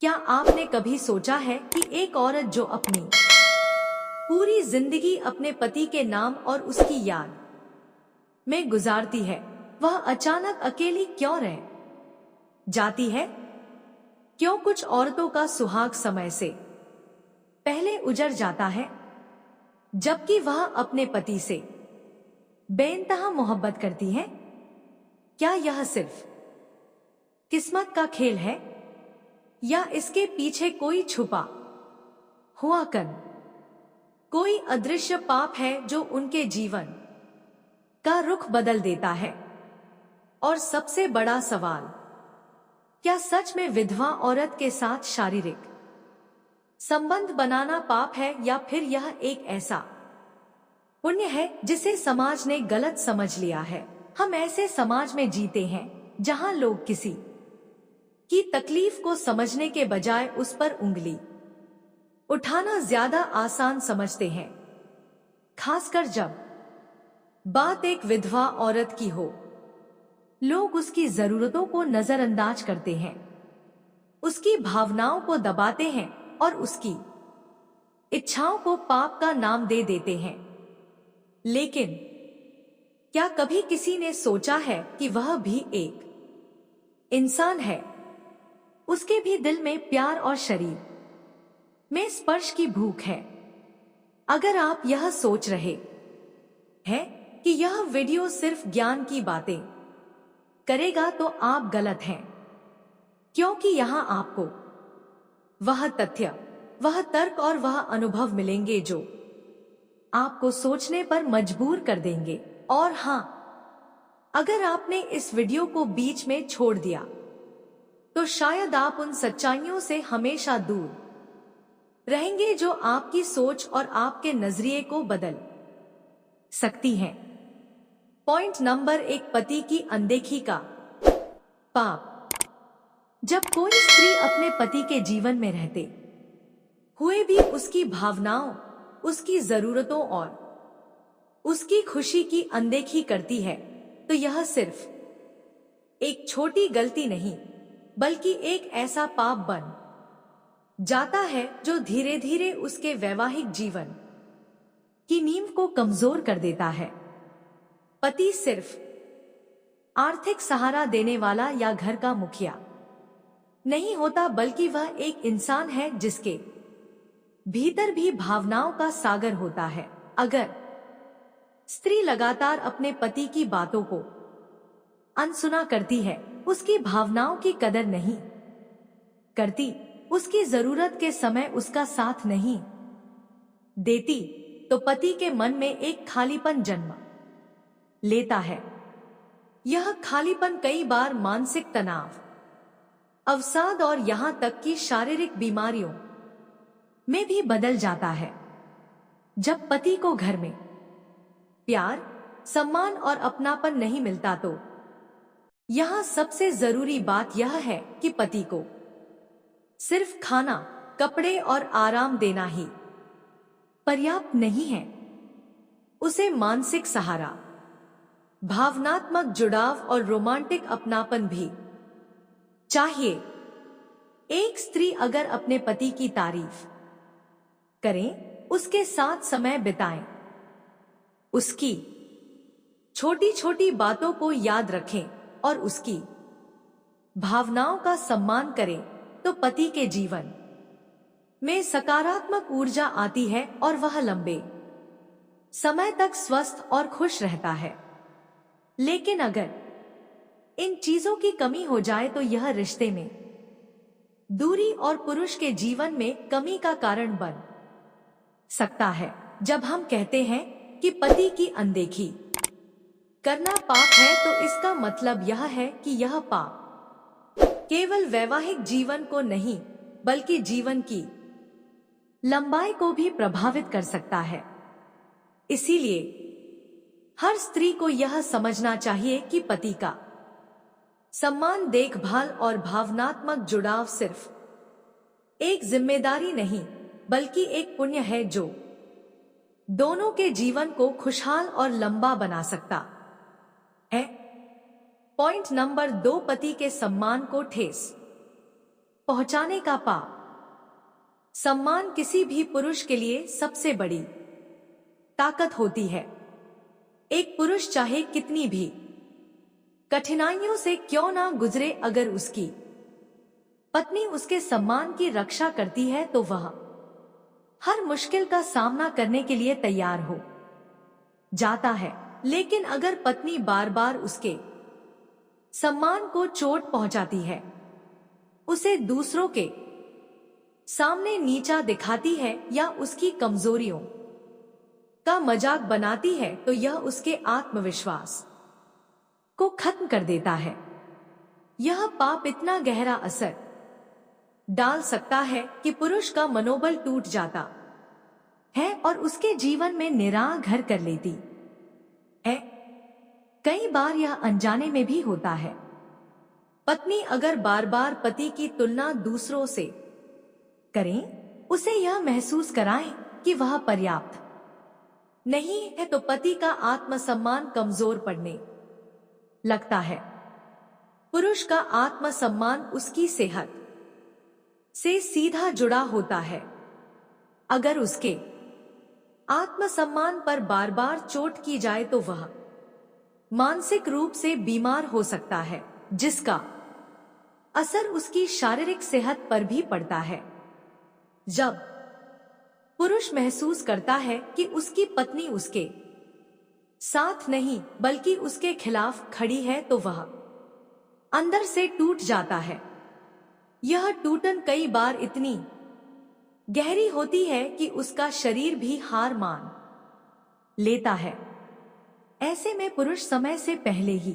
क्या आपने कभी सोचा है कि एक औरत जो अपनी पूरी जिंदगी अपने पति के नाम और उसकी याद में गुजारती है, वह अचानक अकेली क्यों रह जाती है? क्यों कुछ औरतों का सुहाग समय से पहले उजड़ जाता है, जबकि वह अपने पति से बेइंतहा मोहब्बत करती है? क्या यह सिर्फ किस्मत का खेल है, या इसके पीछे कोई छुपा हुआ कोई अदृश्य पाप है जो उनके जीवन का रुख बदल देता है? और सबसे बड़ा सवाल, क्या सच में विधवा औरत के साथ शारीरिक संबंध बनाना पाप है, या फिर यह एक ऐसा पुण्य है जिसे समाज ने गलत समझ लिया है? हम ऐसे समाज में जीते हैं जहां लोग किसी की तकलीफ को समझने के बजाय उस पर उंगली उठाना ज्यादा आसान समझते हैं, खासकर जब बात एक विधवा औरत की हो। लोग उसकी जरूरतों को नजरअंदाज करते हैं, उसकी भावनाओं को दबाते हैं और उसकी इच्छाओं को पाप का नाम दे देते हैं। लेकिन क्या कभी किसी ने सोचा है कि वह भी एक इंसान है? उसके भी दिल में प्यार और शरीर में स्पर्श की भूख है। अगर आप यह सोच रहे हैं कि यह वीडियो सिर्फ ज्ञान की बातें करेगा, तो आप गलत हैं, क्योंकि यहां आपको वह तथ्य, वह तर्क और वह अनुभव मिलेंगे जो आपको सोचने पर मजबूर कर देंगे। और हां, अगर आपने इस वीडियो को बीच में छोड़ दिया तो शायद आप उन सच्चाइयों से हमेशा दूर रहेंगे जो आपकी सोच और आपके नजरिए को बदल सकती हैं। पॉइंट नंबर 1, पति की अनदेखी का पाप। जब कोई स्त्री अपने पति के जीवन में रहते हुए भी उसकी भावनाओं, उसकी जरूरतों और उसकी खुशी की अनदेखी करती है, तो यह सिर्फ एक छोटी गलती नहीं, बल्कि एक ऐसा पाप बन जाता है जो धीरे धीरे उसके वैवाहिक जीवन की नींव को कमजोर कर देता है। पति सिर्फ आर्थिक सहारा देने वाला या घर का मुखिया नहीं होता, बल्कि वह एक इंसान है जिसके भीतर भी भावनाओं का सागर होता है। अगर स्त्री लगातार अपने पति की बातों को अनसुना करती है, उसकी भावनाओं की कदर नहीं करती, उसकी जरूरत के समय उसका साथ नहीं देती, तो पति के मन में एक खालीपन जन्म लेता है। यह खालीपन कई बार मानसिक तनाव, अवसाद और यहां तक कि शारीरिक बीमारियों में भी बदल जाता है। जब पति को घर में प्यार, सम्मान और अपनापन नहीं मिलता, तो यहां सबसे जरूरी बात यह है कि पति को सिर्फ खाना, कपड़े और आराम देना ही पर्याप्त नहीं है। उसे मानसिक सहारा, भावनात्मक जुड़ाव और रोमांटिक अपनापन भी चाहिए। एक स्त्री अगर अपने पति की तारीफ करें, उसके साथ समय बिताएं, उसकी छोटी छोटी बातों को याद रखें और उसकी भावनाओं का सम्मान करें, तो पति के जीवन में सकारात्मक ऊर्जा आती है और वह लंबे समय तक स्वस्थ और खुश रहता है। लेकिन अगर इन चीजों की कमी हो जाए, तो यह रिश्ते में दूरी और पुरुष के जीवन में कमी का कारण बन सकता है। जब हम कहते हैं कि पति की अनदेखी करना पाप है, तो इसका मतलब यह है कि यह पाप केवल वैवाहिक जीवन को नहीं, बल्कि जीवन की लंबाई को भी प्रभावित कर सकता है। इसीलिए हर स्त्री को यह समझना चाहिए कि पति का सम्मान, देखभाल और भावनात्मक जुड़ाव सिर्फ एक जिम्मेदारी नहीं, बल्कि एक पुण्य है जो दोनों के जीवन को खुशहाल और लंबा बना सकता है। पॉइंट नंबर 2, पति के सम्मान को ठेस पहुंचाने का पाप। सम्मान किसी भी पुरुष के लिए सबसे बड़ी ताकत होती है। एक पुरुष चाहे कितनी भी कठिनाइयों से क्यों ना गुजरे, अगर उसकी पत्नी उसके सम्मान की रक्षा करती है तो वह हर मुश्किल का सामना करने के लिए तैयार हो जाता है। लेकिन अगर पत्नी बार बार उसके सम्मान को चोट पहुंचाती है, उसे दूसरों के सामने नीचा दिखाती है या उसकी कमजोरियों का मजाक बनाती है, तो यह उसके आत्मविश्वास को खत्म कर देता है। यह पाप इतना गहरा असर डाल सकता है कि पुरुष का मनोबल टूट जाता है और उसके जीवन में निराह घर कर लेती है। कई बार यह अनजाने में भी होता है। पत्नी अगर बार बार पति की तुलना दूसरों से करें, उसे यह महसूस कराएं कि वह पर्याप्त नहीं है, तो पति का आत्मसम्मान कमजोर पड़ने लगता है। पुरुष का आत्मसम्मान उसकी सेहत से सीधा जुड़ा होता है। अगर उसके आत्मसम्मान पर बार बार चोट की जाए तो वह मानसिक रूप से बीमार हो सकता है, जिसका असर उसकी शारीरिक सेहत पर भी पड़ता है। जब पुरुष महसूस करता है कि उसकी पत्नी उसके साथ नहीं बल्कि उसके खिलाफ खड़ी है, तो वह अंदर से टूट जाता है। यह टूटन कई बार इतनी गहरी होती है कि उसका शरीर भी हार मान लेता है। ऐसे में पुरुष समय से पहले ही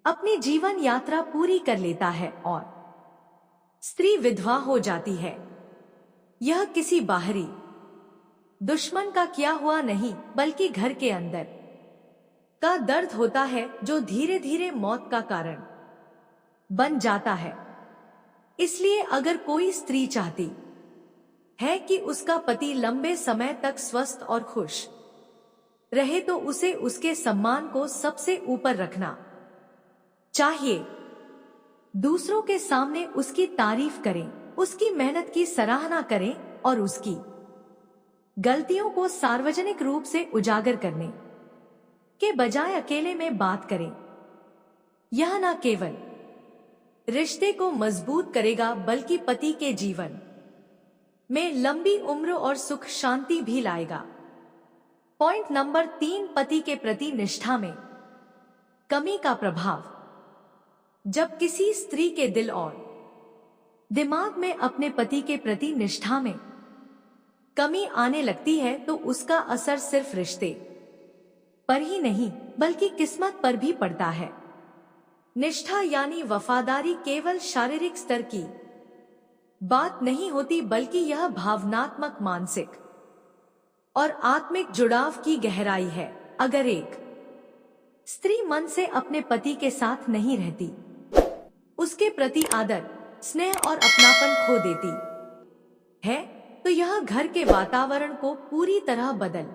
अपनी जीवन यात्रा पूरी कर लेता है और स्त्री विधवा हो जाती है। यह किसी बाहरी दुश्मन का किया हुआ नहीं, बल्कि घर के अंदर का दर्द होता है, जो धीरे धीरे मौत का कारण बन जाता है। इसलिए अगर कोई स्त्री चाहती है कि उसका पति लंबे समय तक स्वस्थ और खुश रहे, तो उसे उसके सम्मान को सबसे ऊपर रखना चाहिए। दूसरों के सामने उसकी तारीफ करें, उसकी मेहनत की सराहना करें और उसकी गलतियों को सार्वजनिक रूप से उजागर करने के बजाय अकेले में बात करें। यह न केवल रिश्ते को मजबूत करेगा, बल्कि पति के जीवन में लंबी उम्र और सुख शांति भी लाएगा। पॉइंट नंबर 3, पति के प्रति निष्ठा में कमी का प्रभाव। जब किसी स्त्री के दिल और दिमाग में अपने पति के प्रति निष्ठा में कमी आने लगती है, तो उसका असर सिर्फ रिश्ते पर ही नहीं बल्कि किस्मत पर भी पड़ता है। निष्ठा यानी वफादारी केवल शारीरिक स्तर की बात नहीं होती, बल्कि यह भावनात्मक, मानसिक और आत्मिक जुड़ाव की गहराई है। अगर एक स्त्री मन से अपने पति के साथ नहीं रहती, उसके प्रति आदर, स्नेह और अपनापन खो देती है, तो यह घर के वातावरण को पूरी तरह बदल